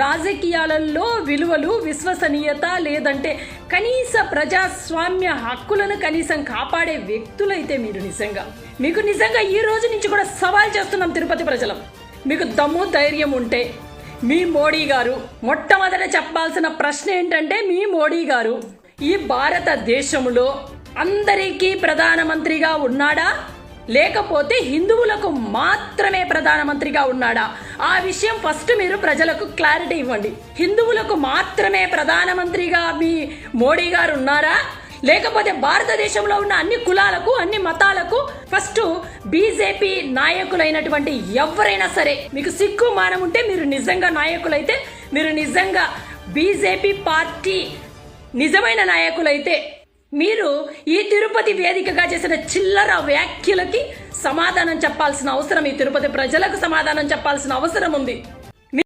రాజకీయాలలో విలువలు, విశ్వసనీయత లేదంటే కనీస ప్రజాస్వామ్య హక్కులను కనీసం కాపాడే వ్యక్తులైతే మీకు నిజంగా ఈ రోజు నుంచి కూడా సవాల్ చేస్తున్నాం తిరుపతి ప్రజలం. మీకు దమ్ము ధైర్యం ఉంటే మీ మోడీ గారు మొట్టమొదట చెప్పాల్సిన ప్రశ్న ఏంటంటే, మీ మోడీ గారు ఈ భారతదేశంలో అందరికీ ప్రధానమంత్రిగా ఉన్నాడా, లేకపోతే హిందువులకు మాత్రమే ప్రధానమంత్రిగా ఉన్నాడా? ఆ విషయం ఫస్ట్ మీరు ప్రజలకు క్లారిటీ ఇవ్వండి. హిందువులకు మాత్రమే ప్రధానమంత్రిగా మీ మోడీ గారు ఉన్నారా, లేకపోతే భారతదేశంలో ఉన్న అన్ని కులాలకు, అన్ని మతాలకు ఫస్ట్ బీజేపీ నాయకులైనటువంటి ఎవరైనా సరే, మీకు సిగ్గు మానం ఉంటే, మీరు నిజంగా నాయకులైతే, మీరు నిజంగా బీజేపీ పార్టీ నిజమైన నాయకులైతే, మీరు ఈ తిరుపతి వేదికగా చేసిన చిల్లర వ్యాఖ్యలకి సమాధానం చెప్పాల్సిన అవసరం, ఈ తిరుపతి ప్రజలకు సమాధానం చెప్పాల్సిన అవసరం ఉంది.